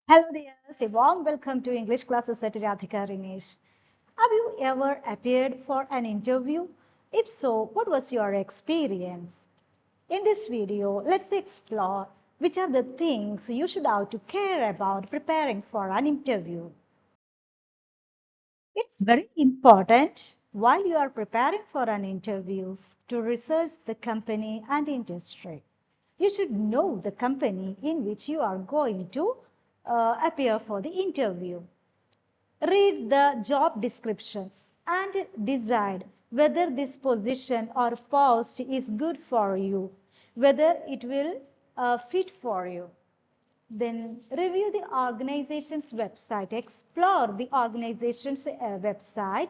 Hello dear, a warm welcome to English classes at Radhika Rinesh. Have you ever appeared for an interview? If so, what was your experience? In this video, let's explore which are the things you should have to care about preparing for an interview. It's very important while you are preparing for an interview to research the company and industry. You should know the company in which you are going to appear for the interview. Read the job description and decide whether this position or post is good for you, whether it will fit for you. Then review the organization's website, explore the organization's website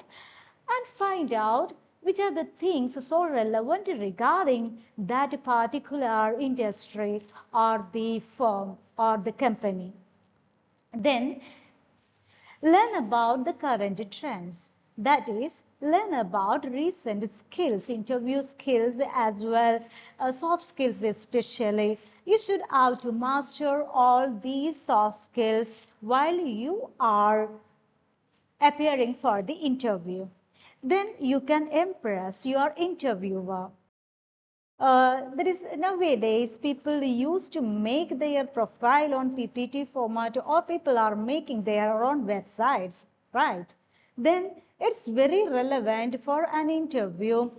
and find out which are the things so relevant regarding that particular industry or the firm or the company. Then learn about the current trends. That is, learn about recent skills, interview skills as well, soft skills especially. You should have to master all these soft skills while you are appearing for the interview. Then you can impress your interviewer. That is nowadays people used to make their profile on PPT format or people are making their own websites, right? Then it's very relevant for an interview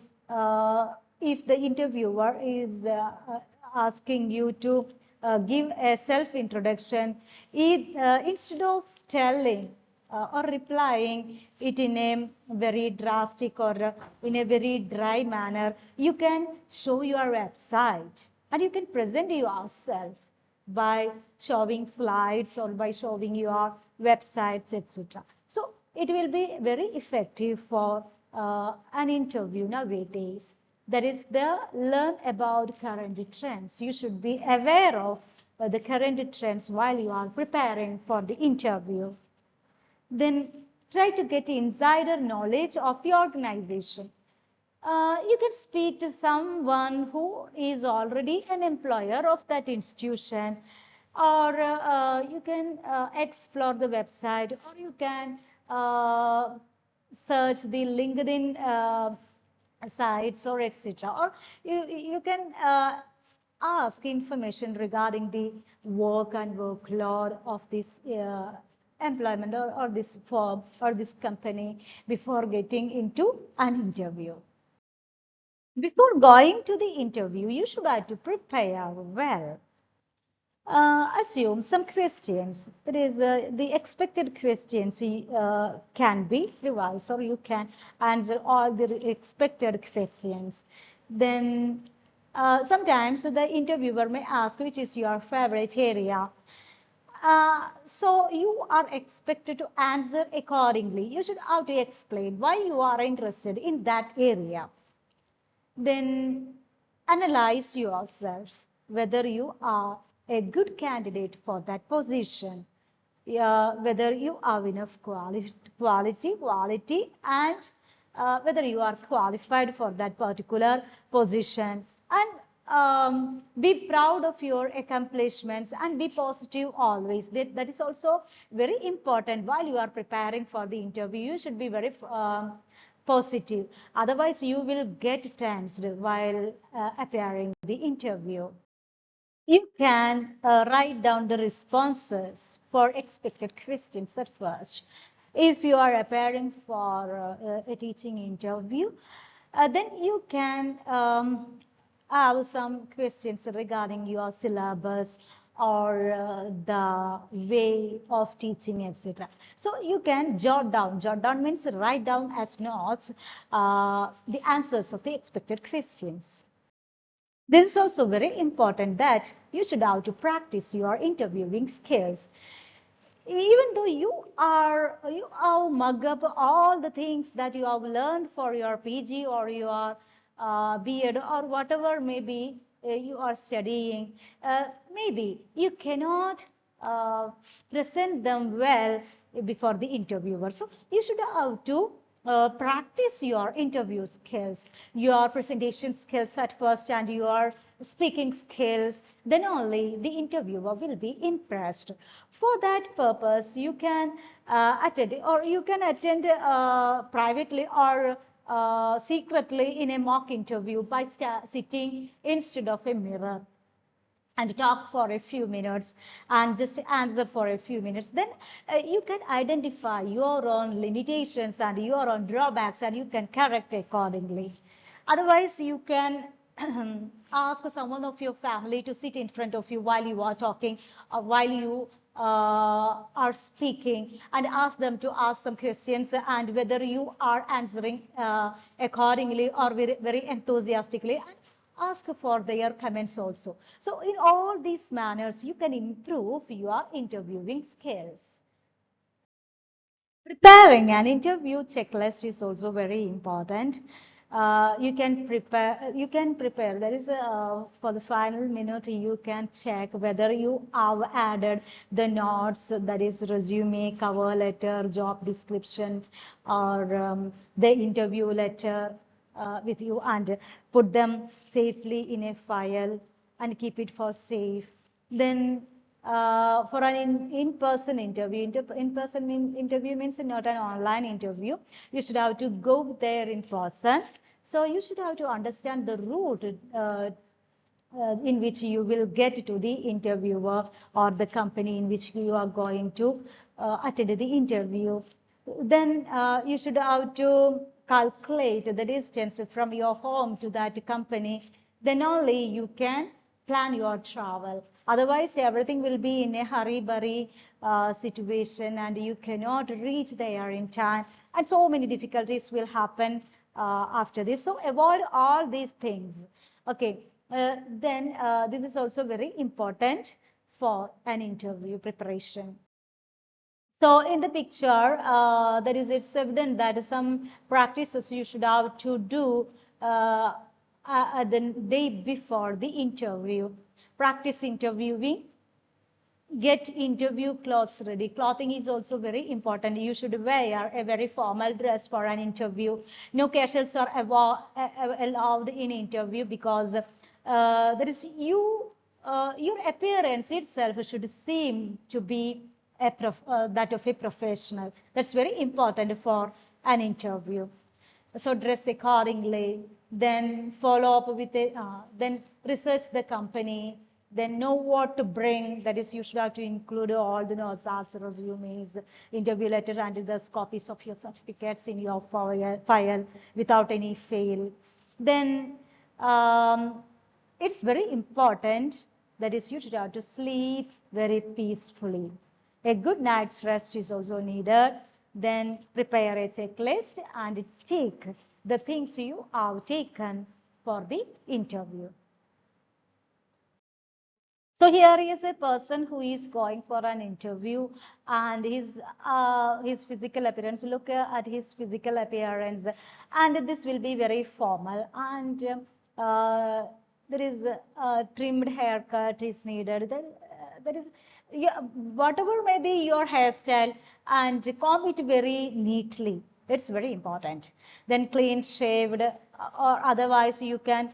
if the interviewer is asking you to give a self-introduction. Instead of telling or replying it in a very drastic or in a very dry manner, you can show your website and you can present yourself by showing slides or by showing your websites, etc. So it will be very effective for an interview nowadays. That is the learn about current trends. You should be aware of the current trends while you are preparing for the interview. Then try to get insider knowledge of the organization. You can speak to someone who is already an employer of that institution, or you can explore the website, or you can search the LinkedIn sites or etc. Or you can ask information regarding the work and workload of this employment or this firm or this company before getting into an interview. Before going to the interview, you should have to prepare well. Assume some questions. That is, the expected questions can be revised, or you can answer all the expected questions. Then, sometimes the interviewer may ask, which is your favorite area? So you are expected to answer accordingly. You should have to explain why you are interested in that area. Then analyze yourself whether you are a good candidate for that position, whether you have enough quality, and whether you are qualified for that particular position. And be proud of your accomplishments and be positive always. That is also very important while you are preparing for the interview. You should be very positive. Otherwise, you will get tensed while appearing the interview. You can write down the responses for expected questions at first. If you are appearing for a teaching interview, then you can have some questions regarding your syllabus or the way of teaching, etc. So you can jot down. Jot down means write down as notes the answers of the expected questions. This is also very important that you should have to practice your interviewing skills. Even though you have mug up all the things that you have learned for your PG or your B.Ed or whatever maybe you are studying, maybe you cannot present them well before the interviewer. So you should have to practice your interview skills, your presentation skills at first, and your speaking skills, then only the interviewer will be impressed. For that purpose, you can attend privately or secretly in a mock interview by sitting instead of a mirror and talk for a few minutes and just answer for a few minutes. Then you can identify your own limitations and your own drawbacks, and you can correct accordingly. Otherwise, you can ask someone of your family to sit in front of you while you are talking or while you are speaking, and ask them to ask some questions, and whether you are answering accordingly or very enthusiastically, and ask for their comments also. So in all these manners, you can improve your interviewing skills. Preparing an interview checklist is also very important. You can prepare. That is, for the final minute, you can check whether you have added the notes, that is resume, cover letter, job description, or the interview letter with you, and put them safely in a file and keep it for safe. Then for an in-person interview, interview means not an online interview. You should have to go there in person. So you should have to understand the route in which you will get to the interviewer or the company in which you are going to attend the interview. Then you should have to calculate the distance from your home to that company. Then only you can plan your travel. Otherwise, everything will be in a hurry-burry situation, and you cannot reach there in time. And so many difficulties will happen after this. So avoid all these things. Okay. Then this is also very important for an interview preparation. So in the picture, it's evident that some practices you should have to do the day before the interview. Practice interviewing. Get interview clothes ready. Clothing is also very important. You should wear a very formal dress for an interview. No casuals are allowed in interview, because your appearance itself should seem to be that of a professional. That's very important for an interview. So dress accordingly, then follow up with then research the company, then know what to bring. That is, you should have to include all the notes, resumes, interview letter, and the copies of your certificates in your file without any fail. Then it's very important, that is, you should have to sleep very peacefully. A good night's rest is also needed. Then prepare a checklist and take the things you have taken for the interview. So here is a person who is going for an interview, and his physical appearance. Look at his physical appearance, and this will be very formal, and there is a trimmed haircut is needed. There is, yeah, whatever may be your hairstyle, and comb it very neatly. It's very important. Then clean shaved, or otherwise you can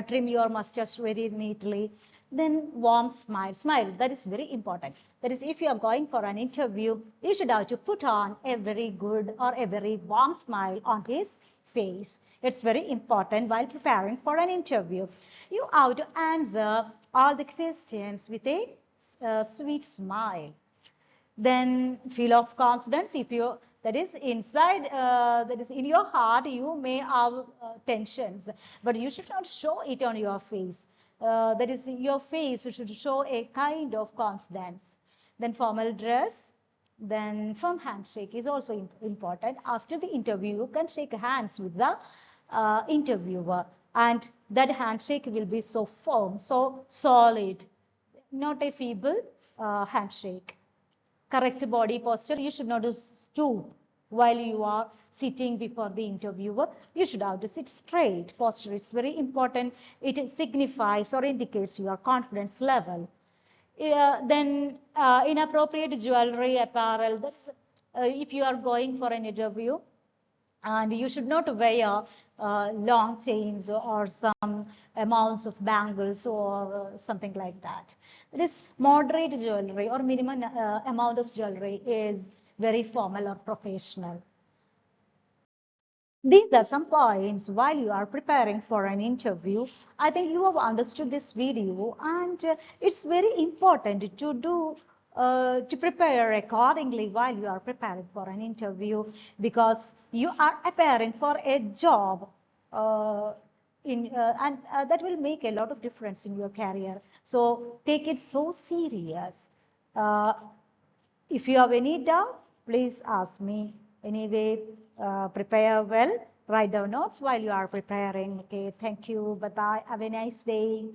trim your mustache very neatly. Then warm smile. Smile, that is very important. That is, if you are going for an interview, you should have to put on a very good or a very warm smile on his face. It's very important while preparing for an interview. You have to answer all the questions with a sweet smile. Then feel of confidence. If you, that is inside, that is in your heart, you may have tensions, but you should not show it on your face. That is, your face should show a kind of confidence. Then formal dress. Then firm handshake is also important. After the interview, you can shake hands with the interviewer, and that handshake will be so firm, so solid, not a feeble handshake. Correct body posture. You should not stoop while you are sitting before the interviewer. You should have to sit straight. Posture is very important. It signifies or indicates your confidence level. Then inappropriate jewelry, apparel. That's, if you are going for an interview, and you should not wear long chains or some amounts of bangles or something like that. This moderate jewelry or minimum amount of jewelry is very formal or professional. These are some points while you are preparing for an interview. I think you have understood this video, and it's very important to do to prepare accordingly while you are preparing for an interview, because you are preparing for a job and that will make a lot of difference in your career. So take it so serious. Uh, if you have any doubt, please ask me. Anyway, prepare well, write down notes while you are preparing. Okay, thank you. Bye bye. Have a nice day.